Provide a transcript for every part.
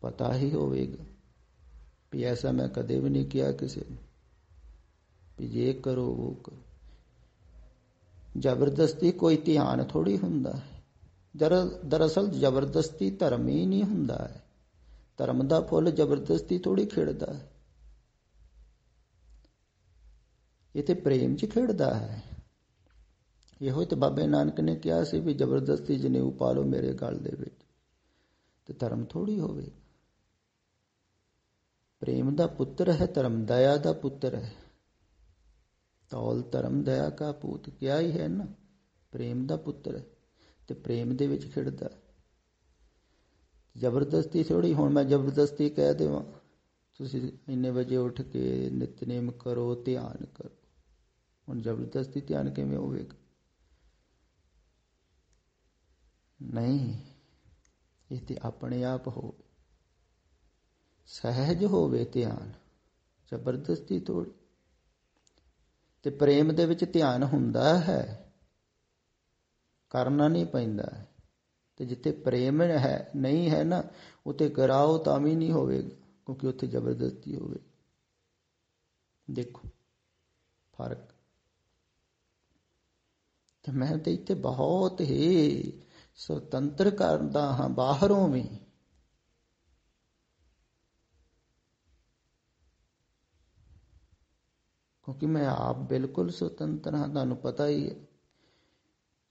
पता ही होवेगा भी ऐसा मैं कदे भी नहीं किया किसी ने भी ये करो वो करो। जबरदस्ती कोई ध्यान थोड़ी हुंदा है। दरअसल जबरदस्ती धर्म ही नहीं हुंदा है। धर्म दा फुल जबरदस्ती थोड़ी खिड़दा है, ये तो प्रेम च खिड़दा है। ਇਹੋ ਤੇ ਬਾਬੇ ਨਾਨਕ ਨੇ ਕਿਹਾ ਸੀ ਵੀ ਜ਼ਬਰਦਸਤੀ ਜਨੇਊ ਪਾ ਲਓ ਮੇਰੇ ਗਲ ਦੇ ਵਿੱਚ, ਤੇ ਧਰਮ ਥੋੜੀ ਹੋਵੇ। प्रेम ਦਾ ਪੁੱਤਰ ਹੈ ਧਰਮ, ਦਇਆ ਦਾ ਪੁੱਤਰ ਹੈ। ਤੌਲ ਧਰਮ ਦਇਆ ਕਾ ਪੂਤ, ਕਿਹਾ ਹੀ ਹੈ ਨਾ, ਪ੍ਰੇਮ ਦਾ ਪੁੱਤਰ ਹੈ ਤੇ ਪ੍ਰੇਮ ਦੇ ਵਿੱਚ ਖਿੜਦਾ। ਜ਼ਬਰਦਸਤੀ ਥੋੜੀ, ਹੁਣ ਮੈਂ ਜ਼ਬਰਦਸਤੀ ਕਹਿ ਦੇਵਾਂ ਤੁਸੀਂ ਇੰਨੇ ਵਜੇ ਉੱਠ ਕੇ ਨਿਤਨੇਮ ਕਰੋ, ਧਿਆਨ ਕਰੋ, ਹੁਣ ਜ਼ਬਰਦਸਤੀ ਧਿਆਨ ਕਿਵੇਂ ਹੋਵੇਗਾ? ਨਹੀਂ, ਇਹ ਤੇ ਆਪਣੇ ਆਪ ਹੋਵੇ, ਸਹਿਜ ਹੋਵੇ ਧਿਆਨ, ਜ਼ਬਰਦਸਤੀ ਥੋੜੀ। ਤੇ ਪ੍ਰੇਮ ਦੇ ਵਿੱਚ ਧਿਆਨ ਹੁੰਦਾ ਹੈ, ਕਰਨਾ ਨਹੀਂ ਪੈਂਦਾ। ਤੇ ਜਿੱਥੇ ਪ੍ਰੇਮ ਹੈ ਨਹੀਂ ਹੈ ਨਾ, ਉੱਥੇ ਕਰਾਓ ਤਾਂ ਵੀ ਨਹੀਂ ਹੋਵੇਗਾ, ਕਿਉਂਕਿ ਉੱਥੇ ਜ਼ਬਰਦਸਤੀ ਹੋਵੇ। ਦੇਖੋ ਫਰਕ। ਤੇ ਮੈਂ ਤੇ ਇੱਥੇ ਬਹੁਤ ਹੀ ਸੁਤੰਤਰ ਕਰਦਾ ਹਾਂ ਬਾਹਰੋਂ ਵੀ, ਕਿਉਂਕਿ ਮੈਂ ਆਪ ਬਿਲਕੁਲ ਸੁਤੰਤਰ ਹਾਂ। ਤੁਹਾਨੂੰ ਪਤਾ ਹੀ ਹੈ,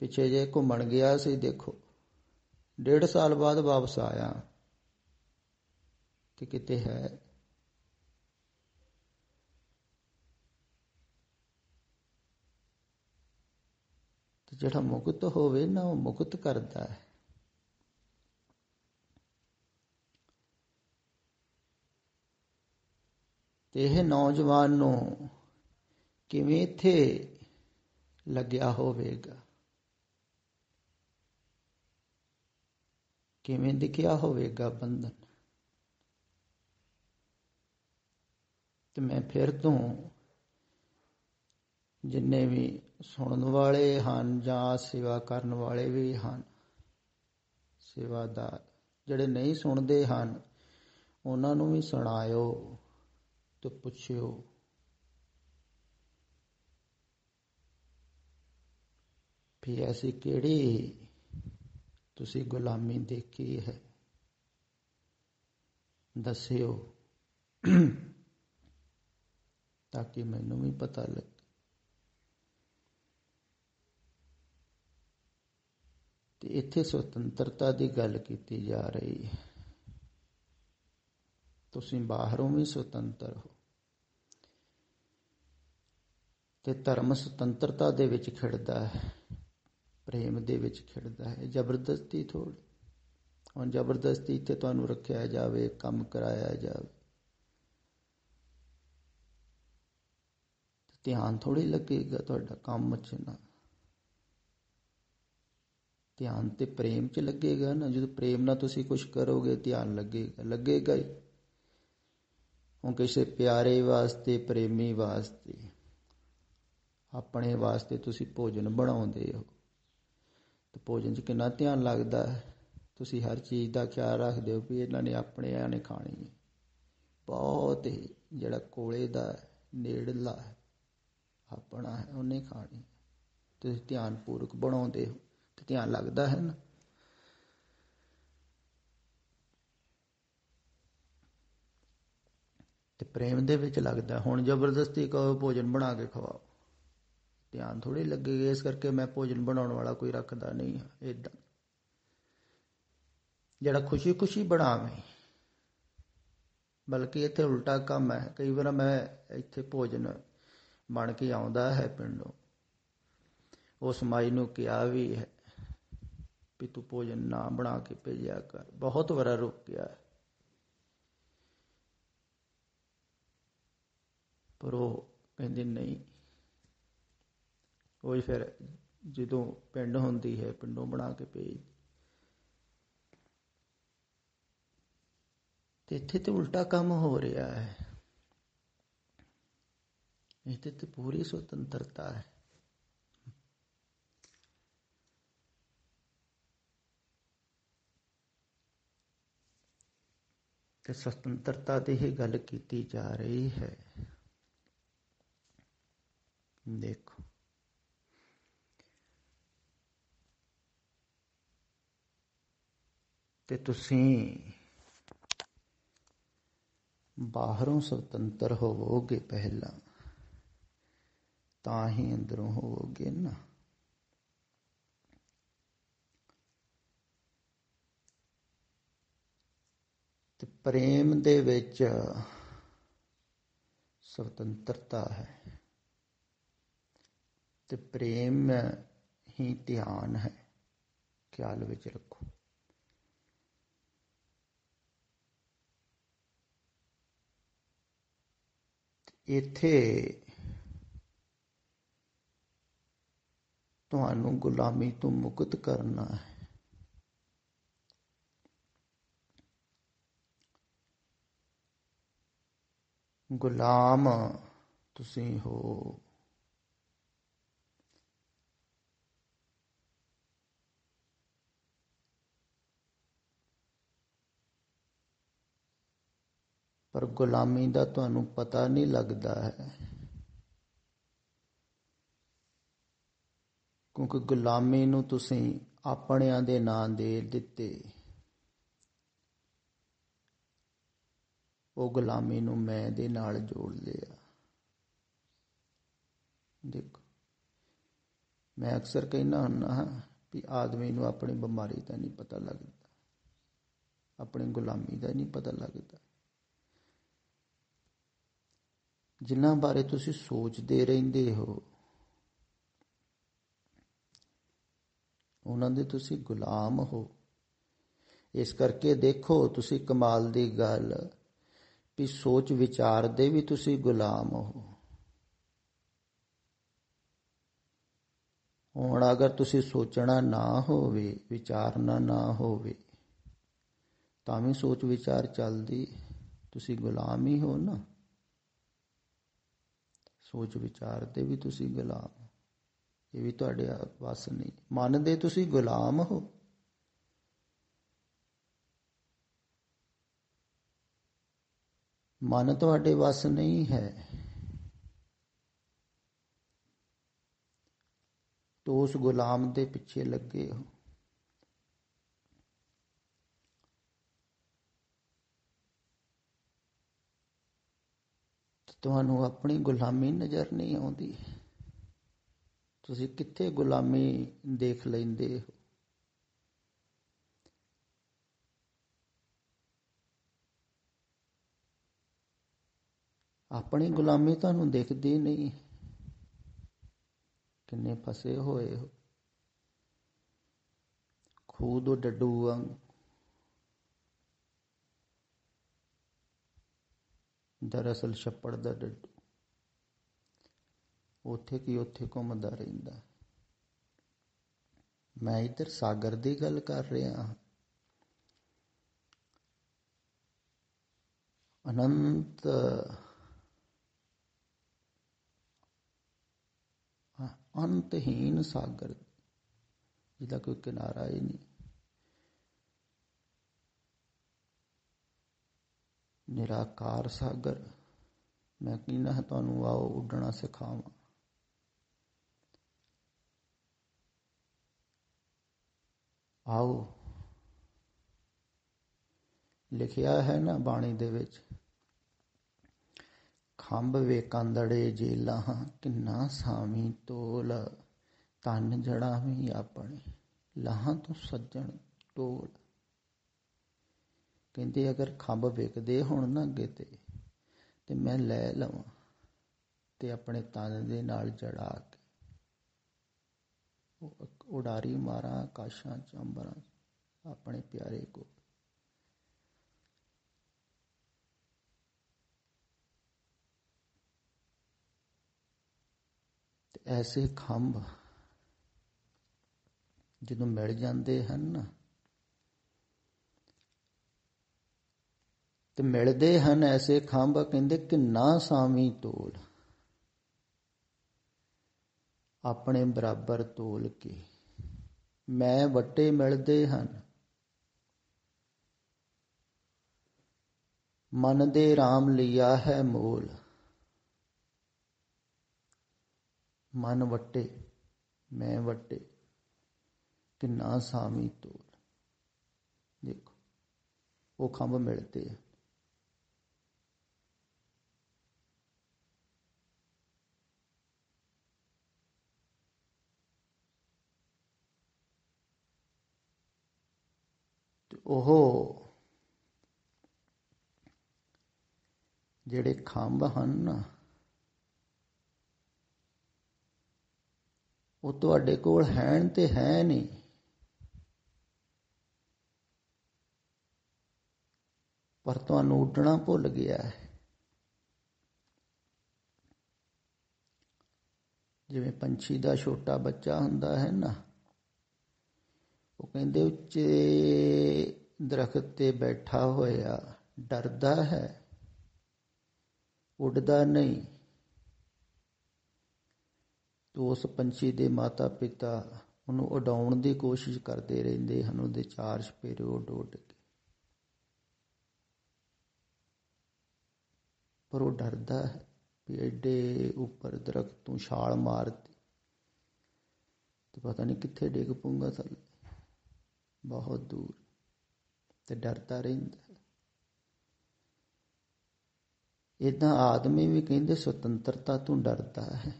ਪਿੱਛੇ ਜੇ ਘੁੰਮਣ ਗਿਆ ਸੀ, ਦੇਖੋ 1.5 ਸਾਲ ਬਾਅਦ ਵਾਪਸ ਆਇਆ ਕਿ ਕਿਤੇ ਹੈ। ਤੇ ਜਿਹੜਾ ਮੁਕਤ ਹੋਵੇ ਨਾ, ਉਹ ਮੁਕਤ ਕਰਦਾ ਹੈ। ਤੇ ਇਹ ਨੌਜਵਾਨ ਨੂੰ ਕਿਵੇਂ ਇੱਥੇ ਲੱਗਿਆ ਹੋਵੇਗਾ, ਕਿਵੇਂ ਦਿਖਿਆ ਹੋਵੇਗਾ ਬੰਧਨ। ਤੇ ਮੈਂ ਫਿਰ ਤੋਂ ਜਿੰਨੇ ਵੀ ਸੁਣਨ ਵਾਲੇ ਹਨ ਜਾਂ ਸੇਵਾ ਕਰਨ ਵਾਲੇ ਵੀ ਹਨ, ਸੇਵਾਦਾਰ ਜਿਹੜੇ ਨਹੀਂ ਸੁਣਦੇ ਹਨ, ਉਹਨਾਂ ਨੂੰ ਵੀ ਸੁਣਾਇਓ ਤੇ ਪੁੱਛਿਓ ਵੀ ਐਸੀ ਕਿਹੜੀ ਤੁਸੀਂ ਗੁਲਾਮੀ ਦੇਖੀ ਹੈ, ਦੱਸਿਓ ਤਾਂ ਕਿ ਮੈਨੂੰ ਵੀ ਪਤਾ ਲੱਗੇ। ਤੇ ਇੱਥੇ ਸੁਤੰਤਰਤਾ ਦੀ ਗੱਲ ਕੀਤੀ ਜਾ ਰਹੀ ਹੈ। ਤੁਸੀਂ ਬਾਹਰੋਂ ਵੀ ਸੁਤੰਤਰ ਹੋ, ਤੇ ਧਰਮ ਸੁਤੰਤਰਤਾ ਦੇ ਵਿੱਚ ਖਿੜਦਾ ਹੈ, ਪ੍ਰੇਮ ਦੇ ਵਿੱਚ ਖਿੜਦਾ ਹੈ, ਜ਼ਬਰਦਸਤੀ ਥੋੜੀ। ਹੁਣ ਜ਼ਬਰਦਸਤੀ ਇੱਥੇ ਤੁਹਾਨੂੰ ਰੱਖਿਆ ਜਾਵੇ, ਕੰਮ ਕਰਾਇਆ ਜਾਵੇ, ਧਿਆਨ ਥੋੜੀ ਲੱਗੇਗਾ ਤੁਹਾਡਾ ਕੰਮ 'ਚ ਨਾ। ਧਿਆਨ ਤੇ ਪ੍ਰੇਮ 'ਚ ਲੱਗੇਗਾ ਨਾ। ਜਦੋਂ ਪ੍ਰੇਮ ਨਾਲ ਤੁਸੀਂ ਕੁਛ ਕਰੋਗੇ, ਧਿਆਨ ਲੱਗੇਗਾ, ਲੱਗੇਗਾ ਹੀ। ਹੁਣ ਕਿਸੇ ਪਿਆਰੇ ਵਾਸਤੇ, ਪ੍ਰੇਮੀ ਵਾਸਤੇ, ਆਪਣੇ ਵਾਸਤੇ ਤੁਸੀਂ ਭੋਜਨ ਬਣਾਉਂਦੇ ਹੋ, ਤੇ ਭੋਜਨ 'ਚ ਕਿੰਨਾ ਧਿਆਨ ਲੱਗਦਾ ਹੈ। ਤੁਸੀਂ ਹਰ ਚੀਜ਼ ਦਾ ਖਿਆਲ ਰੱਖਦੇ ਹੋ ਵੀ ਇਹਨਾਂ ਨੇ ਆਪਣਿਆਂ ਨੇ ਖਾਣੀ ਹੈ। ਬਹੁਤ ਹੀ ਜਿਹੜਾ ਕੋਲੇ ਦਾ ਨੇੜਲਾ ਹੈ, ਆਪਣਾ ਹੈ, ਉਹਨੇ ਖਾਣੀ। ਤੁਸੀਂ ਧਿਆਨਪੂਰਵਕ ਬਣਾਉਂਦੇ ਹੋ ਤੇ ਧਿਆਨ ਲੱਗਦਾ ਹੈ ਨਾ। ਤੇ ਪ੍ਰੇਮ ਦੇ ਵਿੱਚ ਲੱਗਦਾ। ਹੁਣ ਜ਼ਬਰਦਸਤੀ ਕਹੋ ਭੋਜਨ ਬਣਾ ਕੇ ਖਵਾਓ, ਧਿਆਨ ਥੋੜੀ ਲੱਗੇਗਾ। ਇਸ ਕਰਕੇ ਮੈਂ ਭੋਜਨ ਬਣਾਉਣ ਵਾਲਾ ਕੋਈ ਰੱਖਦਾ ਨਹੀਂ ਹਾਂ। ਏਦਾਂ ਜਿਹੜਾ ਖੁਸ਼ੀ ਖੁਸ਼ੀ ਬਣਾਵੇ, ਬਲਕਿ ਇੱਥੇ ਉਲਟਾ ਕੰਮ ਹੈ। ਕਈ ਵਾਰ ਮੈਂ ਇੱਥੇ ਭੋਜਨ ਬਣ ਕੇ ਆਉਂਦਾ ਹੈ ਪਿੰਡੋਂ, ਉਸ ਮਾਈ ਨੂੰ ਕਿਹਾ ਵੀ ਹੈ ਵੀ ਤੂੰ ਭੋਜਨ ਨਾ ਬਣਾ ਕੇ ਭੇਜਿਆ ਕਰ, ਬਹੁਤ ਵਾਰ ਰੋਕਿਆ, ਪਰ ਉਹ ਕਹਿੰਦੇ ਨਹੀਂ। ਉਹ ਫਿਰ ਜਦੋਂ ਪਿੰਡ ਹੁੰਦੀ ਹੈ, ਪਿੰਡੋਂ ਬਣਾ ਕੇ ਭੇਜ। ਤੇ ਇੱਥੇ ਤੇ ਉਲਟਾ ਕੰਮ ਹੋ ਰਿਹਾ ਹੈ। ਇੱਥੇ ਤੇ ਪੂਰੀ ਸੁਤੰਤਰਤਾ ਹੈ। ਤੇ ਸੁਤੰਤਰਤਾ ਦੀ ਹੀ ਗੱਲ ਕੀਤੀ ਜਾ ਰਹੀ ਹੈ। ਦੇਖੋ, ਤੇ ਤੁਸੀਂ ਬਾਹਰੋਂ ਸੁਤੰਤਰ ਹੋਵੋਗੇ ਪਹਿਲਾਂ, ਤਾਂ ਹੀ ਅੰਦਰੋਂ ਹੋਵੋਗੇ ਨਾ। ਤੇ ਪ੍ਰੇਮ ਦੇ ਵਿੱਚ ਸੁਤੰਤਰਤਾ ਹੈ, ਤੇ ਪ੍ਰੇਮ ਹੀ ਧਿਆਨ ਹੈ। ਖਿਆਲ ਵਿੱਚ ਰੱਖੋ। ਇੱਥੇ ਤੁਹਾਨੂੰ ਗੁਲਾਮੀ ਤੋਂ ਮੁਕਤ ਕਰਨਾ ਹੈ। ਗੁਲਾਮ ਤੁਸੀਂ ਹੋ। ਪਰ ਗੁਲਾਮੀ ਦਾ ਤੁਹਾਨੂੰ ਪਤਾ ਨਹੀਂ ਲੱਗਦਾ ਹੈ, ਕਿਉਂਕਿ ਗੁਲਾਮੀ ਨੂੰ ਤੁਸੀਂ ਆਪਣਿਆਂ ਦੇ ਨਾਂ ਦੇ ਦਿੱਤੇ। ਉਹ ਗੁਲਾਮੀ ਨੂੰ ਮੈਂ ਦੇ ਨਾਲ ਜੋੜ ਲਿਆ। ਦੇਖੋ, ਮੈਂ ਅਕਸਰ ਕਹਿੰਦਾ ਹੁੰਦਾ ਹਾਂ ਵੀ ਆਦਮੀ ਨੂੰ ਆਪਣੀ ਬਿਮਾਰੀ ਦਾ ਨਹੀਂ ਪਤਾ ਲੱਗਦਾ, ਆਪਣੀ ਗੁਲਾਮੀ ਦਾ ਨਹੀਂ ਪਤਾ ਲੱਗਦਾ। ਜਿਨ੍ਹਾਂ ਬਾਰੇ ਤੁਸੀਂ ਸੋਚਦੇ ਰਹਿੰਦੇ ਹੋ, ਉਹਨਾਂ ਦੇ ਤੁਸੀਂ ਗੁਲਾਮ ਹੋ। ਇਸ ਕਰਕੇ ਦੇਖੋ, ਤੁਸੀਂ ਕਮਾਲ ਦੀ ਗੱਲ ਵੀ ਸੋਚ ਵਿਚਾਰ ਦੇ ਵੀ ਤੁਸੀਂ ਗੁਲਾਮ ਹੋ। ਹੁਣ ਅਗਰ ਤੁਸੀਂ ਸੋਚਣਾ ਨਾ ਹੋਵੇ, ਵਿਚਾਰਨਾ ਨਾ ਹੋਵੇ, ਤਾਂ ਵੀ ਸੋਚ ਵਿਚਾਰ ਚੱਲਦੀ, ਤੁਸੀਂ ਗੁਲਾਮ ਹੀ ਹੋ ਨਾ। ਸੋਚ ਵਿਚਾਰ ਦੇ ਵੀ ਤੁਸੀਂ ਗੁਲਾਮ ਹੋ, ਇਹ ਵੀ ਤੁਹਾਡੇ ਵੱਸ ਨਹੀਂ। ਮਨ ਦੇ ਤੁਸੀਂ ਗੁਲਾਮ ਹੋ। ਮਨ ਤੁਹਾਡੇ ਵੱਸ ਨਹੀਂ ਹੈ। ਤੋ ਉਸ ਗੁਲਾਮ ਦੇ ਪਿੱਛੇ ਲੱਗੇ ਹੋ। ਤੁਹਾਨੂੰ ਆਪਣੀ ਗੁਲਾਮੀ ਨਜ਼ਰ ਨਹੀਂ ਆਉਂਦੀ। ਤੁਸੀਂ ਕਿੱਥੇ ਗੁਲਾਮੀ ਦੇਖ ਲੈਂਦੇ ਹੋ। ਆਪਣੀ ਗੁਲਾਮੀ ਤੁਹਾਨੂੰ ਦਿਖਦੀ ਨਹੀਂ। ਕਿੰਨੇ ਫਸੇ ਹੋਏ ਹੋ ਖੂਹ ਦੇ ਡੱਡੂ ਵਾਂਗ। ਦਰਅਸਲ ਛੱਪੜ ਦਾ ਡੱਡੂ ਉੱਥੇ ਕੀ ਉੱਥੇ ਘੁੰਮਦਾ ਰਹਿੰਦਾ। ਮੈਂ ਇੱਧਰ ਸਾਗਰ ਦੀ ਗੱਲ ਕਰ ਰਿਹਾ ਹਾਂ। ਅਨੰਤ ਅੰਤਹੀਨ ਸਾਗਰ, ਜਿਹਦਾ ਕੋਈ ਕਿਨਾਰਾ ਹੀ ਨਹੀਂ। ਨਿਰਾਕਾਰ ਸਾਗਰ। ਮੈਂ ਕਹਿੰਦਾ ਤੁਹਾਨੂੰ ਆਓ ਉੱਡਣਾ ਸਿਖਾਵਾਂ। ਆਓ। ਲਿਖਿਆ ਹੈ ਨਾ ਬਾਣੀ ਦੇ ਵਿੱਚ, ਖੰਭ ਵੇਕੰਦੜੇ ਜੇ ਲਾਹਾਂ ਕਿੰਨਾ ਸਾਵੀਂ ਤੋਲ, ਧਨ ਜੜਾਵੀਂ ਆਪਣੇ ਲਾਹਾਂ ਤੋਂ ਸੱਜਣ ਟੋਲ। ਕਹਿੰਦੇ ਅਗਰ ਖੰਭ ਵਿਕਦੇ ਹੋਣ ਨਾ ਅੱਗੇ ਤੇ ਮੈਂ ਲੈ ਲਵਾਂ ਤੇ ਆਪਣੇ ਤਨ ਦੇ ਨਾਲ ਜੜਾ ਕੇ ਉਡਾਰੀ ਮਾਰਾਂ ਆਕਾਸ਼ਾਂ ਚ ਅੰਬਰਾਂ ਆਪਣੇ ਪਿਆਰੇ ਕੋ। ਤੇ ਐਸੇ ਖੰਭ ਜਦੋਂ ਮਿਲ ਜਾਂਦੇ ਹਨ ਨਾ, ਤੇ ਮਿਲਦੇ ਹਨ ਐਸੇ ਖੰਭ, ਕਹਿੰਦੇ ਕਿੰਨਾ ਸਾਵੀਂ ਤੋਲ, ਆਪਣੇ ਬਰਾਬਰ ਤੋਲ ਕੇ। ਮੈਂ ਵੱਟੇ ਮਿਲਦੇ ਹਨ, ਮਨ ਦੇ ਰਾਮ ਲਿਆ ਹੈ ਮੋਲ। ਮਨ ਵੱਟੇ ਮੈਂ ਵੱਟੇ ਕਿੰਨਾ ਸਾਮੀ ਤੋਲ। ਦੇਖੋ ਉਹ ਖੰਭ ਮਿਲਦੇ ਆ। ਤੇ ਉਹ ਜਿਹੜੇ ਖੰਭ ਹਨ ਨਾ, ਉਹ ਤੁਹਾਡੇ ਕੋਲ ਹੈਣ ਤੇ ਹੈ ਨਹੀਂ, ਪਰ ਤੁਹਾਨੂੰ ਉੱਡਣਾ ਭੁੱਲ ਗਿਆ ਹੈ। ਜਿਵੇਂ ਪੰਛੀ ਦਾ ਛੋਟਾ ਬੱਚਾ ਹੁੰਦਾ ਹੈ ਨਾ, ਉਹ ਕਹਿੰਦੇ ਉੱਚੇ ਦਰਖਤ ਤੇ ਬੈਠਾ ਹੋਇਆ ਡਰਦਾ ਹੈ, ਉੱਡਦਾ ਨਹੀਂ। ਤੋ ਉਸ ਪੰਛੀ ਦੇ ਮਾਤਾ ਪਿਤਾ ਉਹਨੂੰ ਉਡਾਉਣ ਦੀ ਕੋਸ਼ਿਸ਼ ਕਰਦੇ ਰਹਿੰਦੇ ਹਨ, ਉਹਦੇ ਚਾਰ ਚੁਫੇਰੇ ਉੱਡ ਉੱਡ ਕੇ, ਪਰ ਉਹ ਡਰਦਾ ਹੈ ਵੀ ਐਡੇ ਉੱਪਰ ਦਰਖਤ ਤੋਂ ਛਾਲ ਮਾਰਦੀ ਤੇ ਪਤਾ ਨਹੀਂ ਕਿੱਥੇ ਡਿੱਗ ਪਊਗਾ ਥੱਲੇ, ਬਹੁਤ ਦੂਰ, ਤੇ ਡਰਦਾ ਰਹਿੰਦਾ ਹੈ। ਏਦਾਂ ਆਦਮੀ ਵੀ ਕਹਿੰਦੇ ਸੁਤੰਤਰਤਾ ਤੋਂ ਡਰਦਾ ਹੈ।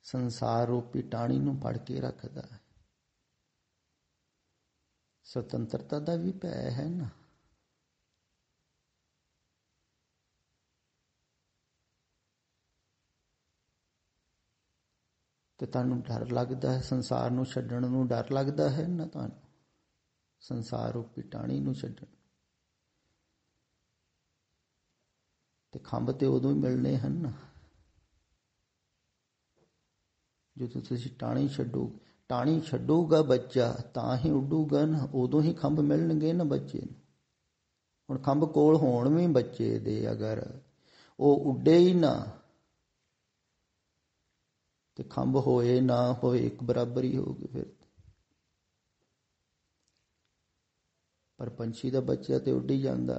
ਸੰਸਾਰ ਰੂਪੀ ਟਾਹਣੀ ਨੂੰ ਫੜ ਕੇ ਰੱਖਦਾ ਹੈ। ਸੁਤੰਤਰਤਾ ਦਾ ਵੀ ਭੈ ਹੈ ਨਾ। ਤੇ ਤੁਹਾਨੂੰ ਡਰ ਲੱਗਦਾ ਹੈ, ਸੰਸਾਰ ਨੂੰ ਛੱਡਣ ਨੂੰ ਡਰ ਲੱਗਦਾ ਹੈ ਨਾ ਤੁਹਾਨੂੰ, ਸੰਸਾਰ ਰੂਪੀ ਟਾਹਣੀ ਨੂੰ ਛੱਡਣ। ਤੇ ਖੰਭ ਤੇ ਉਦੋਂ ਹੀ ਮਿਲਣੇ ਹਨ ਨਾ ਜਦੋਂ ਤੁਸੀਂ ਟਾਹਣੀ ਛੱਡੋਗੇ। ਟਾਹਣੀ ਛੱਡੂਗਾ ਬੱਚਾ ਤਾਂ ਹੀ ਉੱਡੂਗਾ ਨਾ, ਉਦੋਂ ਹੀ ਖੰਭ ਮਿਲਣਗੇ ਨਾ ਬੱਚੇ ਨੂੰ। ਹੁਣ ਖੰਭ ਕੋਲ ਹੋਣ ਵੀ ਬੱਚੇ ਦੇ, ਅਗਰ ਉਹ ਉੱਡੇ ਹੀ ਨਾ ਤੇ ਖੰਭ ਹੋਏ ਨਾ ਹੋਏ ਇੱਕ ਬਰਾਬਰ ਹੀ ਹੋਊਗੇ ਫਿਰ। ਪਰ ਪੰਛੀ ਦਾ ਬੱਚਾ ਤੇ ਉੱਡ ਹੀ ਜਾਂਦਾ।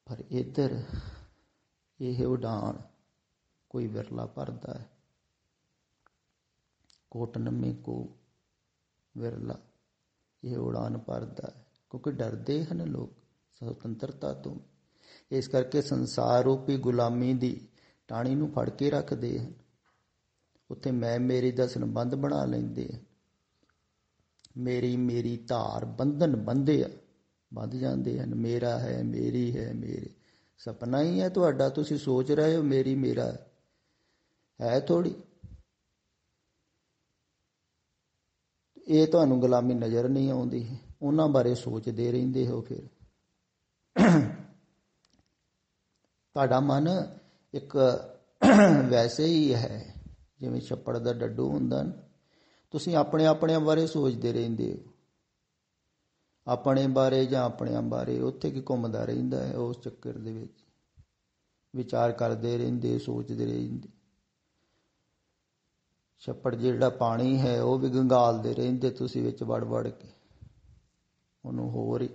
ਪਰ ਇੱਧਰ ਇਹ ਉਡਾਨ ਕੋਈ ਵਿਰਲਾ ਭਰਦਾ ਹੈ। ਕੋਟ ਨੰਮੇ ਕੋ ਵਿਰਲਾ ਇਹ ਉਡਾਨ ਭਰਦਾ ਹੈ, ਕਿਉਂਕਿ ਡਰਦੇ ਹਨ ਲੋਕ ਸੁਤੰਤਰਤਾ ਤੋਂ। ਇਸ ਕਰਕੇ ਸੰਸਾਰ ਰੂਪੀ ਗੁਲਾਮੀ ਦੀ ਟਾਹਣੀ ਨੂੰ ਫੜ ਕੇ ਰੱਖਦੇ ਹਨ। ਉੱਥੇ ਮੈਂ ਮੇਰੀ ਦਾ ਸੰਬੰਧ ਬਣਾ ਲੈਂਦੇ ਹਨ। ਮੇਰੀ ਮੇਰੀ ਧਾਰ ਬੰਧਨ ਬੰਧਿਆ ਬੰਧ ਜਾਂਦੇ ਹਨ। ਮੇਰਾ ਹੈ, ਮੇਰੀ ਹੈ, ਮੇਰੇ ਸਪਨਾ ਹੀ ਹੈ ਤੁਹਾਡਾ। ਤੁਸੀਂ ਸੋਚ ਰਹੇ ਹੋ ਮੇਰੀ ਮੇਰਾ ਹੈ ਥੋੜੀ। ਇਹ ਤੁਹਾਨੂੰ ਗੁਲਾਮੀ ਨਜ਼ਰ ਨਹੀਂ ਆਉਂਦੀ, ਉਹਨਾਂ ਬਾਰੇ ਸੋਚਦੇ ਰਹਿੰਦੇ ਹੋ। ਫਿਰ ਤੁਹਾਡਾ ਮਨ ਇੱਕ ਵੈਸੇ ਹੀ ਹੈ ਜਿਵੇਂ ਛੱਪੜ ਦਾ ਡੱਡੂ ਹੁੰਦਾ ਨਾ, ਤੁਸੀਂ ਆਪਣੇ ਆਪਣਿਆਂ ਬਾਰੇ ਸੋਚਦੇ ਰਹਿੰਦੇ ਹੋ। ਆਪਣੇ ਬਾਰੇ ਜਾਂ ਆਪਣਿਆਂ ਬਾਰੇ ਉੱਥੇ ਕੀ ਘੁੰਮਦਾ ਰਹਿੰਦਾ ਹੈ, ਉਸ ਚੱਕਰ ਦੇ ਵਿੱਚ ਵਿਚਾਰ ਕਰਦੇ ਰਹਿੰਦੇ, ਸੋਚਦੇ ਰਹਿੰਦੇ। ਛੱਪੜ ਜਿਹੜਾ ਪਾਣੀ ਹੈ ਉਹ ਵੀ ਗੰਗਾਲਦੇ ਰਹਿੰਦੇ ਤੁਸੀਂ ਵਿੱਚ ਵੜ ਵੜ ਕੇ, ਉਹਨੂੰ ਹੋਰ ਹੀ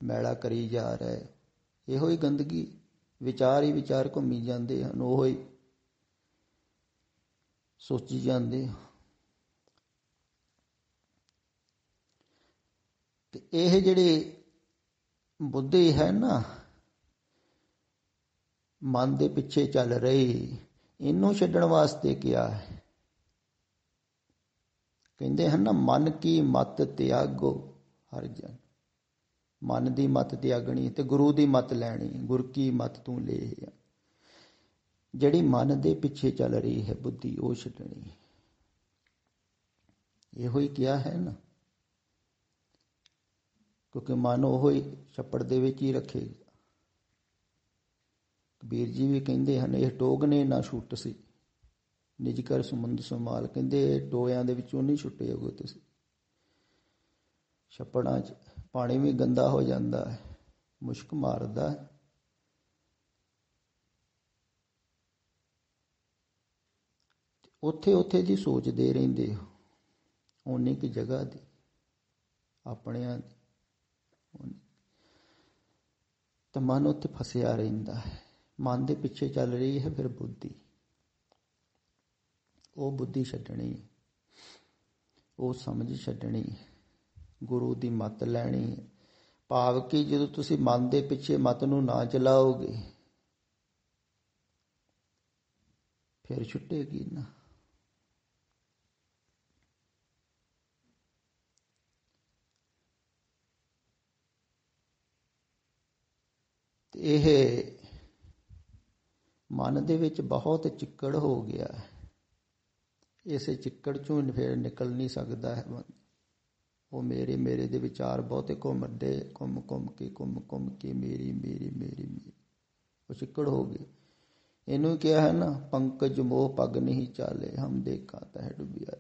ਮੈਲਾ ਕਰੀ ਜਾ ਰਿਹਾ। ਇਹੋ ਹੀ ਗੰਦਗੀ, ਵਿਚਾਰ ਹੀ ਵਿਚਾਰ ਘੁੰਮੀ ਜਾਂਦੇ ਹਨ, ਉਹ ਹੀ ਸੋਚੀ ਜਾਂਦੇ। ਤੇ ਇਹ ਜਿਹੜੀ ਬੁੱਧੀ ਹੈ ਨਾ, ਮਨ ਦੇ ਪਿੱਛੇ ਚੱਲ ਰਹੀ, ਇਹਨੂੰ ਛੱਡਣ ਵਾਸਤੇ ਕਿਹਾ ਹੈ। ਕਹਿੰਦੇ ਹਨ ਨਾ, ਮਨ ਕੀ ਮਤ ਤਿਆਗੋ ਹਰ ਜਨ। ਮਨ ਦੀ ਮਤ ਤਿਆਗਣੀ ਤੇ ਗੁਰੂ ਦੀ ਮਤ ਲੈਣੀ, ਗੁਰ ਕੀ ਮਤ ਤੂੰ ਲੈ। ਜਿਹੜੀ ਮਨ ਦੇ ਪਿੱਛੇ ਚੱਲ ਰਹੀ ਹੈ ਬੁੱਧੀ, ਉਹ ਛੱਡਣੀ। ਇਹੋ ਹੀ ਕਿਹਾ ਹੈ ਨਾ, ਕਿਉਂਕਿ ਮਨ ਉਹ ਹੀ ਛੱਪੜ ਦੇ ਵਿੱਚ ਹੀ ਰੱਖੇਗਾ। ਕਬੀਰ ਜੀ ਵੀ ਕਹਿੰਦੇ ਹਨ, ਇਹ ਟੋਗਨੇ ਨਾ ਛੁੱਟ ਸੀ ਨਿਜ ਕਰ ਸੁਮੰਦ ਸੰਭਾਲ। ਕਹਿੰਦੇ ਟੋਇਆਂ ਦੇ ਵਿੱਚੋਂ ਨਹੀਂ ਛੁੱਟੇ ਹੋਗੇ ਤੁਸੀਂ। ਛੱਪੜਾਂ 'ਚ ਪਾਣੀ ਵੀ ਗੰਦਾ ਹੋ ਜਾਂਦਾ ਹੈ, ਮੁਸ਼ਕ ਮਾਰਦਾ ਹੈ। ਉੱਥੇ ਉੱਥੇ ਦੀ ਸੋਚਦੇ ਰਹਿੰਦੇ ਹੋ। ਉਨੀ ਕੁ ਜਗ੍ਹਾ ਦੀ ਆਪਣਿਆਂ ਦੀ ਤਾਂ ਮਨ ਉੱਥੇ ਫਸਿਆ ਰਹਿੰਦਾ ਹੈ। ਮਨ ਦੇ ਪਿੱਛੇ ਚੱਲ ਰਹੀ ਹੈ ਫਿਰ ਬੁੱਧੀ, ਉਹ ਬੁੱਧੀ ਛੱਡਣੀ, ਉਹ ਸਮਝ ਛੱਡਣੀ, ਗੁਰੂ ਦੀ ਮੱਤ ਲੈਣੀ ਹੈ। ਭਾਵ ਕਿ ਜਦੋਂ ਤੁਸੀਂ ਮਨ ਦੇ ਪਿੱਛੇ ਮੱਤ ਨੂੰ ਨਾ ਚਲਾਓਗੇ ਫਿਰ ਛੁੱਟੇਗੀ ਨਾ। ਇਹ ਮਨ ਦੇ ਵਿੱਚ ਬਹੁਤ ਚਿੱਕੜ ਹੋ ਗਿਆ, ਇਸੇ ਚਿੱਕੜ ਚੋਂ ਫਿਰ ਨਿਕਲ ਨਹੀਂ ਸਕਦਾ ਹੈ। ਉਹ ਮੇਰੇ ਦੇ ਵਿਚਾਰ ਬਹੁਤੇ ਘੁੰਮ ਕੇ ਮੇਰੀ ਉਹ ਚਿੱਕੜ ਹੋ ਗਏ। ਇਹਨੂੰ ਕਿਹਾ ਹੈ ਨਾ, ਪੰਕਜ ਮੋਹ ਪੱਗ ਨਹੀਂ ਚਾਲੇ, ਹਮ ਦੇਖਾਂ ਤਹਿ ਡੁੱਬਿਆ।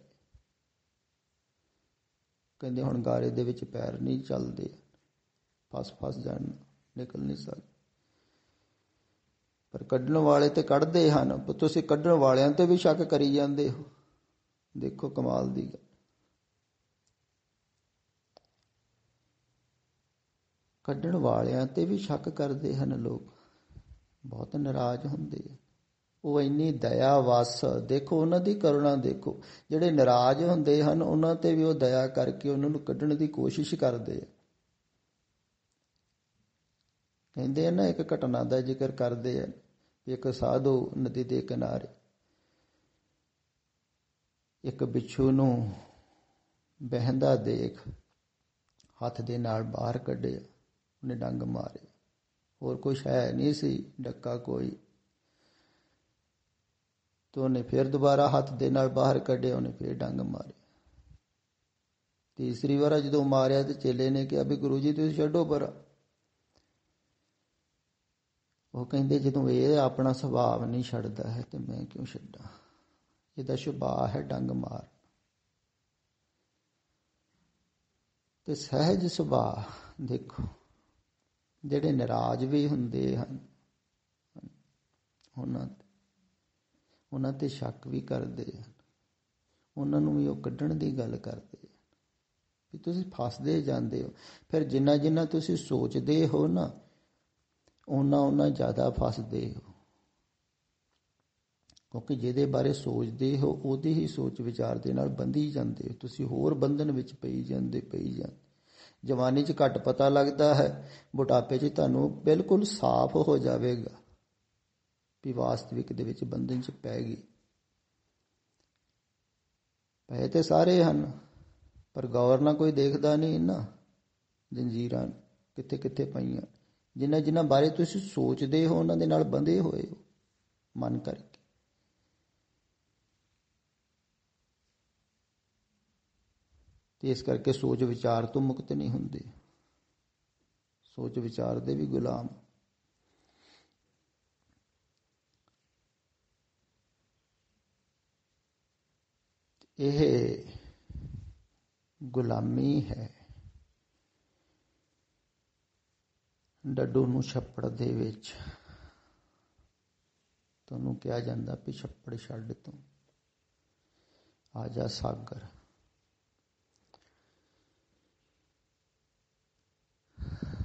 ਕਹਿੰਦੇ ਹੁਣ ਗਾਰੇ ਦੇ ਵਿੱਚ ਪੈਰ ਨਹੀਂ ਚੱਲਦੇ, ਫਸ ਜਾਣ, ਨਿਕਲ ਨਹੀਂ ਸਕਦੇ। ਪਰ ਕੱਢਣ ਵਾਲੇ ਤੇ ਕੱਢਦੇ ਹਨ, ਪਰ ਤੁਸੀਂ ਕੱਢਣ ਵਾਲਿਆਂ ਤੇ ਵੀ ਸ਼ੱਕ ਕਰੀ ਜਾਂਦੇ ਹੋ। ਦੇਖੋ ਕਮਾਲ ਦੀ ਗੱਲ, ਕੱਢਣ ਵਾਲਿਆਂ ਤੇ ਵੀ ਸ਼ੱਕ ਕਰਦੇ ਹਨ ਲੋਕ, ਬਹੁਤ ਨਾਰਾਜ਼ ਹੁੰਦੇ ਆ। ਉਹ ਇੰਨੀ ਦਇਆ ਵਸ, ਦੇਖੋ ਉਹਨਾਂ ਦੀ ਕਰੁਣਾ ਦੇਖੋ। ਜਿਹੜੇ ਨਾਰਾਜ਼ ਹੁੰਦੇ ਹਨ ਉਹਨਾਂ ਤੇ ਵੀ ਉਹ ਦਇਆ ਕਰਕੇ ਉਹਨਾਂ ਨੂੰ ਕੱਢਣ ਦੀ ਕੋਸ਼ਿਸ਼ ਕਰਦੇ ਆ। ਕਹਿੰਦੇ ਆ ਨਾ, ਇੱਕ ਘਟਨਾ ਦਾ ਜ਼ਿਕਰ ਕਰਦੇ ਆ, ਇੱਕ ਸਾਧੂ ਨਦੀ ਦੇ ਕਿਨਾਰੇ ਇੱਕ ਬਿੱਛੂ ਨੂੰ ਬਹਿੰਦਾ ਦੇਖ ਹੱਥ ਦੇ ਨਾਲ ਬਾਹਰ ਕੱਢਿਆ, ਉਹਨੇ ਡੰਗ ਮਾਰਿਆ। ਹੋਰ ਕੁਛ ਹੈ ਨਹੀਂ ਸੀ, ਡੱਕਾ ਕੋਈ। ਤੇ ਉਹਨੇ ਫਿਰ ਦੁਬਾਰਾ ਹੱਥ ਦੇ ਨਾਲ ਬਾਹਰ ਕੱਢਿਆ, ਉਹਨੇ ਫਿਰ ਡੰਗ ਮਾਰਿਆ। ਤੀਸਰੀ ਵਾਰ ਜਦੋਂ ਮਾਰਿਆ ਤੇ ਚੇਲੇ ਨੇ ਕਿਹਾ ਵੀ ਗੁਰੂ ਜੀ ਤੁਸੀਂ ਛੱਡੋ ਪਰ। ਉਹ ਕਹਿੰਦੇ ਜਦੋਂ ਇਹ ਆਪਣਾ ਸੁਭਾਅ ਨਹੀਂ ਛੱਡਦਾ ਹੈ ਤੇ ਮੈਂ ਕਿਉਂ ਛੱਡਾਂ, ਇਹਦਾ ਸੁਭਾਅ ਹੈ ਡੰਗ ਮਾਰ। ਤੇ ਸਹਿਜ ਸੁਭਾਅ ਦੇਖੋ, ਜਿਹੜੇ ਨਾਰਾਜ਼ ਵੀ ਹੁੰਦੇ ਹਨ ਉਹਨਾਂ ਤੇ ਸ਼ੱਕ ਵੀ ਕਰਦੇ ਹਨ, ਉਹਨਾਂ ਨੂੰ ਵੀ ਉਹ ਕੱਢਣ ਦੀ ਗੱਲ ਕਰਦੇ ਹਨ ਵੀ ਤੁਸੀਂ ਫਸਦੇ ਜਾਂਦੇ ਹੋ। ਫਿਰ ਜਿੰਨਾ ਤੁਸੀਂ ਸੋਚਦੇ ਹੋ ਨਾ ਓਨਾ ਜ਼ਿਆਦਾ ਫਸਦੇ ਹੋ, ਕਿਉਂਕਿ ਜਿਹਦੇ ਬਾਰੇ ਸੋਚਦੇ ਹੋ ਉਹਦੀ ਹੀ ਸੋਚ ਵਿਚਾਰ ਦੇ ਨਾਲ ਬੰਧੀ ਜਾਂਦੇ ਹੋ। ਤੁਸੀਂ ਹੋਰ ਬੰਧਨ ਵਿੱਚ ਪਈ ਜਾਂਦੇ। ਜਵਾਨੀ 'ਚ ਘੱਟ ਪਤਾ ਲੱਗਦਾ ਹੈ, ਬੁਢਾਪੇ 'ਚ ਤੁਹਾਨੂੰ ਬਿਲਕੁਲ ਸਾਫ਼ ਹੋ ਜਾਵੇਗਾ ਵੀ ਵਾਸਤਵਿਕ ਦੇ ਵਿੱਚ ਬੰਧਨ 'ਚ ਪੈ ਗਈ। ਪਏ ਤੇ ਸਾਰੇ ਹਨ ਪਰ ਗੌਰ ਨਾਲ ਕੋਈ ਦੇਖਦਾ ਨਹੀਂ ਨਾ, ਜੰਜੀਰਾਂ ਕਿੱਥੇ ਪਈਆਂ। ਜਿਨ੍ਹਾਂ ਬਾਰੇ ਤੁਸੀਂ ਸੋਚਦੇ ਹੋ ਉਹਨਾਂ ਦੇ ਨਾਲ ਬੰਧੇ ਹੋਏ ਹੋ ਮਨ ਕਰਕੇ। ਤੇ ਇਸ ਕਰਕੇ ਸੋਚ ਵਿਚਾਰ ਤੋਂ ਮੁਕਤ ਨਹੀਂ ਹੁੰਦੇ, ਸੋਚ ਵਿਚਾਰ ਦੇ ਵੀ ਗੁਲਾਮ। ਇਹ ਗੁਲਾਮੀ ਹੈ। ਡੱਡੂ ਨੂੰ ਛੱਪੜ ਦੇ ਵਿੱਚ ਤੁਹਾਨੂੰ ਕਿਹਾ ਜਾਂਦਾ ਵੀ ਛੱਪੜ ਛੱਡ ਤੂੰ ਆ ਜਾ ਸਾਗਰ।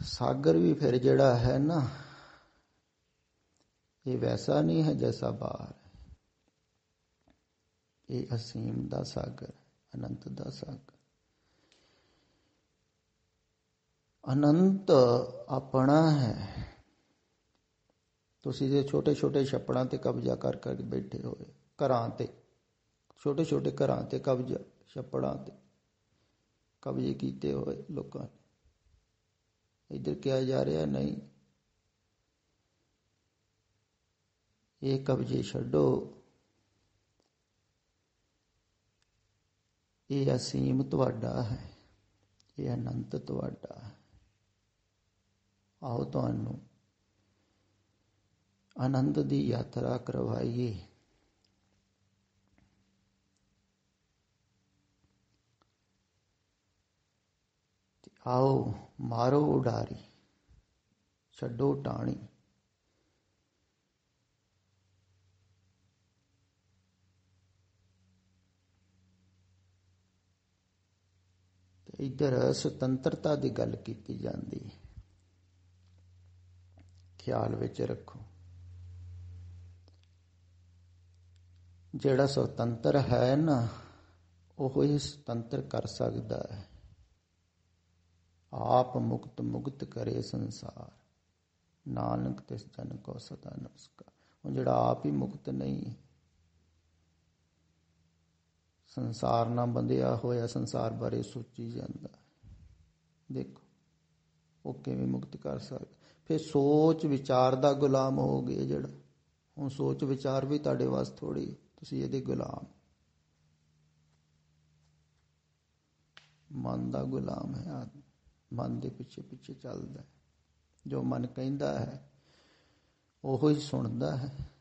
ਸਾਗਰ ਵੀ ਫਿਰ ਜਿਹੜਾ ਹੈ ਨਾ, ਇਹ ਵੈਸਾ ਨਹੀਂ ਹੈ ਜੈਸਾ ਬਾਹਰ ਹੈ। ਇਹ ਅਸੀਮ ਦਾ ਸਾਗਰ, ਅਨੰਤ ਦਾ ਸਾਗਰ। ਅਨੰਤ ਆਪਣਾ ਹੈ। ਤੁਸੀਂ ਜੇ ਛੋਟੇ ਛੱਪੜਾਂ ਤੇ ਕਬਜ਼ਾ ਕਰ ਬੈਠੇ ਹੋਏ, ਘਰਾਂ ਤੇ ਛੋਟੇ ਘਰਾਂ ਤੇ ਕਬਜ਼ਾ, ਛੱਪੜਾਂ ਤੇ ਕਬਜ਼ੇ ਕੀਤੇ ਹੋਏ ਲੋਕਾਂ ਨੇ। ਇੱਧਰ ਕਿਹਾ ਜਾ ਰਿਹਾ ਨਹੀਂ, ਇਹ ਕਬਜ਼ੇ ਛੱਡੋ, ਇਹ ਅਸੀਮ ਤੁਹਾਡਾ ਹੈ, ਇਹ ਅਨੰਤ ਤੁਹਾਡਾ ਹੈ। ਆਓ ਤੁਹਾਨੂੰ ਆਨੰਦ ਦੀ ਯਾਤਰਾ ਕਰਵਾਈਏ। ਆਓ ਮਾਰੋ ਉਡਾਰੀ, ਛੱਡੋ ਟਾਣੀ। ਇੱਧਰ ਸੁਤੰਤਰਤਾ ਦੀ ਗੱਲ ਕੀਤੀ ਜਾਂਦੀ, ਖਿਆਲ ਵਿੱਚ ਰੱਖੋ। ਜਿਹੜਾ ਸੁਤੰਤਰ ਹੈ ਨਾ, ਉਹ ਹੀ ਸੁਤੰਤਰ ਕਰ ਸਕਦਾ ਹੈ। ਆਪ ਮੁਕਤ ਮੁਕਤ ਕਰੇ ਸੰਸਾਰ, ਨਾਨਕ ਤਿਸ ਜਨ ਕੋ ਸਦਾ ਨਮਸਕਾਰ। ਹੁਣ ਜਿਹੜਾ ਆਪ ਹੀ ਮੁਕਤ ਨਹੀਂ, ਸੰਸਾਰ ਨਾਲ ਬੰਧਿਆ ਹੋਇਆ, ਸੰਸਾਰ ਬਾਰੇ ਸੋਚੀ ਜਾਂਦਾ, ਦੇਖੋ ਉਹ ਕਿਵੇਂ ਮੁਕਤ ਕਰ ਸਕਦਾ। ਫਿਰ ਸੋਚ ਵਿਚਾਰ ਦਾ ਗੁਲਾਮ ਹੋ ਗਏ ਜਿਹੜਾ। ਹੁਣ ਸੋਚ ਵਿਚਾਰ ਵੀ ਤੁਹਾਡੇ ਵਾਸਤੇ ਥੋੜੀ, ਤੁਸੀਂ ਇਹਦੇ ਗੁਲਾਮ। ਮਨ ਦਾ ਗੁਲਾਮ ਹੈ ਆਦਮੀ, ਮਨ ਦੇ ਪਿੱਛੇ ਪਿੱਛੇ ਚੱਲਦਾ। ਜੋ ਮਨ ਕਹਿੰਦਾ ਹੈ ਉਹੋ ਹੀ ਸੁਣਦਾ ਹੈ।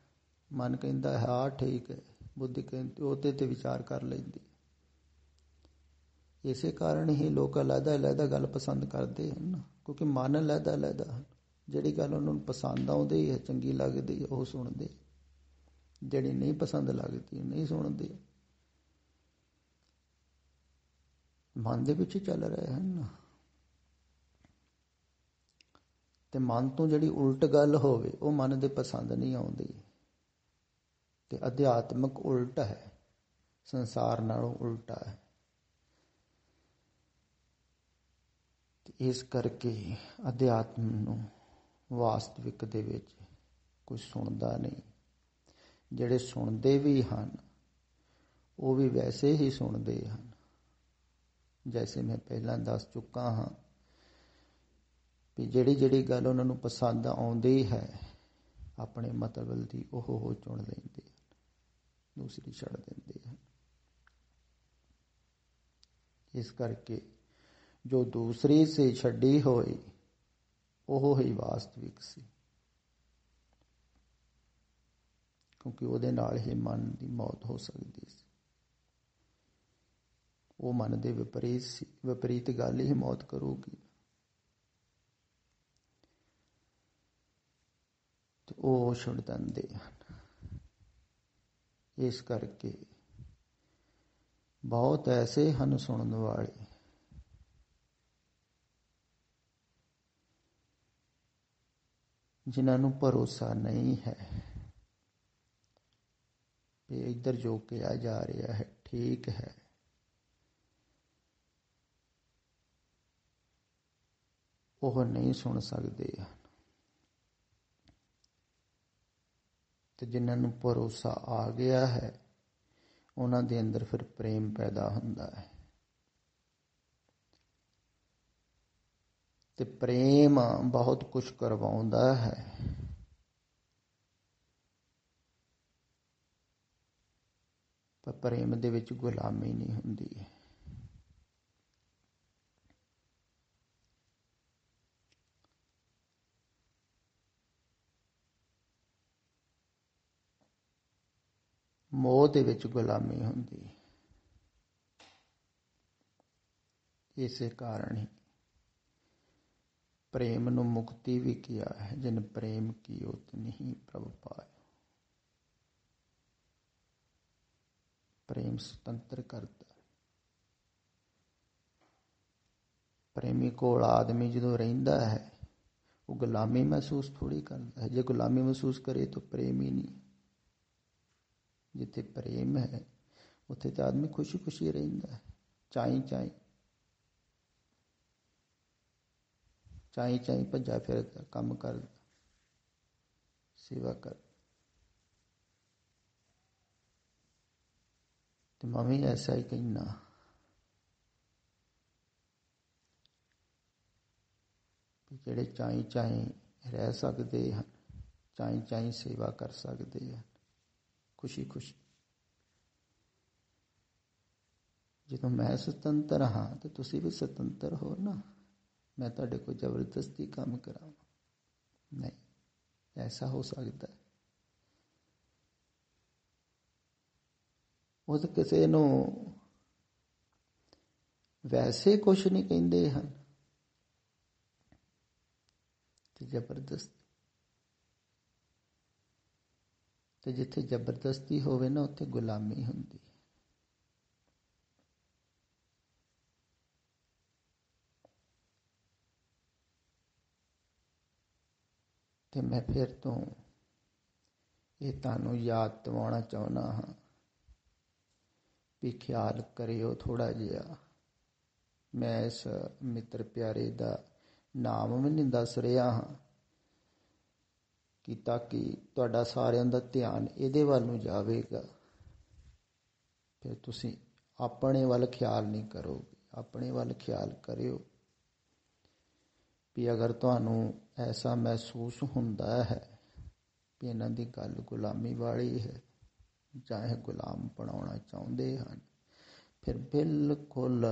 ਮਨ ਕਹਿੰਦਾ ਹੈ ਆਹ ਠੀਕ ਹੈ, ਬੁੱਧੀ ਕਹਿੰਦੀ ਉਹਦੇ ਤੇ ਵਿਚਾਰ ਕਰ ਲੈਂਦੀ। ਇਸੇ ਕਾਰਨ ਹੀ ਲੋਕ ਅਲੱਗਾ ਅਲੱਗਾ ਗੱਲ ਪਸੰਦ ਕਰਦੇ ਹਨ, ਕਿਉਂਕਿ ਮਨ ਅਲੱਗਾ ਅਲੱਗਾ ਹਨ। ਜਿਹੜੀ ਗੱਲ ਉਹਨਾਂ ਨੂੰ ਪਸੰਦ ਆਉਂਦੀ ਹੈ, ਚੰਗੀ ਲੱਗਦੀ ਹੈ, ਉਹ ਸੁਣਦੇ। ਜਿਹੜੀ ਨਹੀਂ ਪਸੰਦ ਲੱਗਦੀ ਨਹੀਂ ਸੁਣਦੇ। ਮਨ ਦੇ ਵਿੱਚ ਚੱਲ ਰਹੇ ਹਨ। ਤੇ ਮਨ ਤੋਂ ਜਿਹੜੀ ਉਲਟ ਗੱਲ ਹੋਵੇ ਉਹ ਮਨ ਦੇ ਪਸੰਦ ਨਹੀਂ ਆਉਂਦੀ। ਤੇ ਅਧਿਆਤਮਕ ਉਲਟ ਹੈ, ਸੰਸਾਰ ਨਾਲੋਂ ਉਲਟਾ ਹੈ। ਇਸ ਕਰਕੇ ਅਧਿਆਤਮ ਨੂੰ ਵਾਸਤਵਿਕ ਦੇ ਵਿੱਚ ਕੋਈ ਸੁਣਦਾ ਨਹੀਂ। ਜਿਹੜੇ ਸੁਣਦੇ ਵੀ ਹਨ ਉਹ ਵੀ ਵੈਸੇ ਹੀ ਸੁਣਦੇ ਹਨ, ਜੈਸੇ ਮੈਂ ਪਹਿਲਾਂ ਦੱਸ ਚੁੱਕਾ ਹਾਂ ਵੀ ਜਿਹੜੀ ਜਿਹੜੀ ਗੱਲ ਉਹਨਾਂ ਨੂੰ ਪਸੰਦ ਆਉਂਦੀ ਹੈ ਆਪਣੇ ਮਤਲਬ ਦੀ, ਉਹ ਚੁਣ ਲੈਂਦੇ ਹਨ, ਦੂਸਰੀ ਛੱਡ ਦਿੰਦੇ ਹਨ। ਇਸ ਕਰਕੇ ਜੋ ਦੂਸਰੀ ਸੀ ਛੱਡੀ ਹੋਈ ਉਹ ਹੀ ਵਾਸਤਵਿਕ ਸੀ, ਕਿਉਂਕਿ ਉਹਦੇ ਨਾਲ ਹੀ ਮਨ ਦੀ ਮੌਤ ਹੋ ਸਕਦੀ ਸੀ। ਉਹ ਮਨ ਦੇ ਵਿਪਰੀਤ ਸੀ, ਵਿਪਰੀਤ ਗੱਲ ਹੀ ਮੌਤ ਕਰੂਗੀ। ਤੇ ਉਹ ਛੁੱਟ ਦਿੰਦੇ ਹਨ। ਇਸ ਕਰਕੇ ਬਹੁਤ ਐਸੇ ਹਨ ਸੁਣਨ ਵਾਲੇ ਜਿਨ੍ਹਾਂ ਨੂੰ ਭਰੋਸਾ ਨਹੀਂ ਹੈ ਵੀ ਇੱਧਰ ਜੋ ਕਿਹਾ ਜਾ ਰਿਹਾ ਹੈ ਠੀਕ ਹੈ। ਉਹ ਨਹੀਂ ਸੁਣ ਸਕਦੇ ਹਨ। ਤੇ ਜਿਨ੍ਹਾਂ ਨੂੰ ਭਰੋਸਾ ਆ ਗਿਆ ਹੈ ਉਹਨਾਂ ਦੇ ਅੰਦਰ ਫਿਰ ਪ੍ਰੇਮ ਪੈਦਾ ਹੁੰਦਾ ਹੈ। ਤੇ ਪ੍ਰੇਮ ਬਹੁਤ ਕੁਝ ਕਰਵਾਉਂਦਾ ਹੈ। ਪਰ ਪ੍ਰੇਮ ਦੇ ਵਿੱਚ ਗੁਲਾਮੀ ਨਹੀਂ ਹੁੰਦੀ। ਮੋਹ ਦੇ ਵਿੱਚ ਗੁਲਾਮੀ ਹੁੰਦੀ। ਇਸੇ ਕਾਰਨ ਹੀ ਪ੍ਰੇਮ ਨੂੰ ਮੁਕਤੀ ਵੀ ਕਿਹਾ ਹੈ। ਜਿਨ ਪ੍ਰੇਮ ਕੀਓ ਤਿਨਿ ਪ੍ਰਭ ਪਾਇਓ। ਪ੍ਰੇਮ ਸੁਤੰਤਰ ਕਰਦਾ। ਪ੍ਰੇਮੀ ਕੋਲ ਆਦਮੀ ਜਦੋਂ ਰਹਿੰਦਾ ਹੈ ਉਹ ਗੁਲਾਮੀ ਮਹਿਸੂਸ ਥੋੜੀ ਕਰਦਾ ਹੈ। ਜੇ ਗੁਲਾਮੀ ਮਹਿਸੂਸ ਕਰੇ ਤਾਂ ਪ੍ਰੇਮ ਹੀ ਨਹੀਂ। ਜਿੱਥੇ ਪ੍ਰੇਮ ਹੈ ਉੱਥੇ ਤਾਂ ਆਦਮੀ ਖੁਸ਼ੀ ਖੁਸ਼ੀ ਰਹਿੰਦਾ ਹੈ। ਚਾਈ ਚਾਈ ਚਾਈ ਚਾਈ ਭੱਜਾ ਫਿਰਦਾ, ਕੰਮ ਕਰਦਾ, ਸੇਵਾ ਕਰ। ਤੇ ਮੈਂ ਵੀ ਐਸਾ ਹੀ ਕਹਿਣਾ। ਜਿਹੜੇ ਚਾਈ ਚਾਈ ਰਹਿ ਸਕਦੇ ਹਨ, ਚਾਈ ਚਾਈ ਸੇਵਾ ਕਰ ਸਕਦੇ ਹਨ, ਖੁਸ਼ੀ ਖੁਸ਼ੀ। ਜਦੋਂ ਮੈਂ ਸੁਤੰਤਰ ਹਾਂ ਤੇ ਤੁਸੀਂ ਵੀ ਸੁਤੰਤਰ ਹੋ ਨਾ। ਮੈਂ ਤੁਹਾਡੇ ਕੋਲ ਜ਼ਬਰਦਸਤੀ ਕੰਮ ਕਰਾਵਾਂ ਨਹੀਂ, ਐਸਾ ਹੋ ਸਕਦਾ ਹੈ? ਉਹ ਤਾਂ ਕਿਸੇ ਨੂੰ ਵੈਸੇ ਕੁਛ ਨਹੀਂ ਕਹਿੰਦੇ ਹਨ ਤੇ ਜ਼ਬਰਦਸਤੀ। ਤੇ ਜਿੱਥੇ ਜ਼ਬਰਦਸਤੀ ਹੋਵੇ ਨਾ ਉੱਥੇ ਗੁਲਾਮੀ ਹੁੰਦੀ। ਤੇ ਮੈਂ ਫਿਰ ਤੋਂ ਇਹ ਤੁਹਾਨੂੰ ਯਾਦ ਦਿਵਾਉਣਾ ਚਾਹੁੰਦਾ ਹਾਂ ਵੀ ਖਿਆਲ ਕਰਿਓ ਥੋੜ੍ਹਾ ਜਿਹਾ। ਮੈਂ ਇਸ ਮਿੱਤਰ ਪਿਆਰੇ ਦਾ ਨਾਮ ਵੀ ਨਹੀਂ ਦੱਸ ਰਿਹਾ ਹਾਂ ਕਿ ਤਾਂ ਕਿ ਤੁਹਾਡਾ ਸਾਰਿਆਂ ਦਾ ਧਿਆਨ ਇਹਦੇ ਵੱਲ ਨੂੰ ਜਾਵੇਗਾ। ਫਿਰ ਤੁਸੀਂ ਆਪਣੇ ਵੱਲ ਖਿਆਲ ਨਹੀਂ ਕਰੋਗੇ। ਆਪਣੇ ਵੱਲ ਖਿਆਲ ਕਰਿਓ ਵੀ ਅਗਰ ਤੁਹਾਨੂੰ ਐਸਾ ਮਹਿਸੂਸ ਹੁੰਦਾ ਹੈ ਵੀ ਇਹਨਾਂ ਦੀ ਗੱਲ ਗੁਲਾਮੀ ਵਾਲੀ ਹੈ ਜਾਂ ਇਹ ਗੁਲਾਮ ਬਣਾਉਣਾ ਚਾਹੁੰਦੇ ਹਨ, ਫਿਰ ਬਿਲਕੁਲ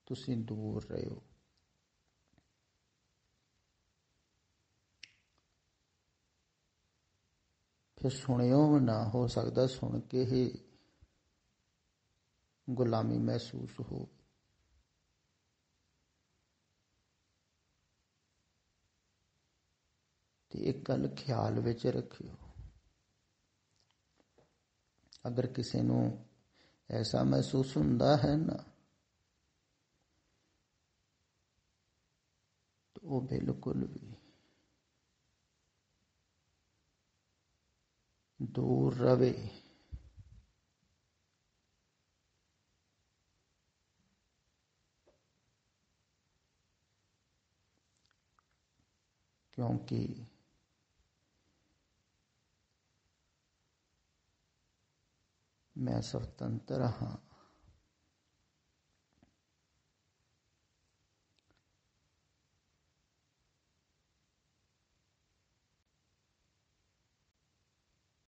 ਤੁਸੀਂ ਦੂਰ ਰਹੋ। ਫਿਰ ਸੁਣਿਓ ਨਾ, ਹੋ ਸਕਦਾ ਸੁਣ ਕੇ ਹੀ ਗੁਲਾਮੀ ਮਹਿਸੂਸ ਹੋ। ਤੇ ਇੱਕ ਗੱਲ ਖਿਆਲ ਵਿੱਚ ਰੱਖਿਓ, ਅਗਰ ਕਿਸੇ ਨੂੰ ਐਸਾ ਮਹਿਸੂਸ ਹੁੰਦਾ ਹੈ ਨਾ, ਤਾਂ ਉਹ ਬਿਲਕੁਲ ਵੀ ਦੂਰ ਰਵੇ। ਕਿਉਂਕਿ ਮੈਂ ਸੁਤੰਤਰ ਹਾਂ।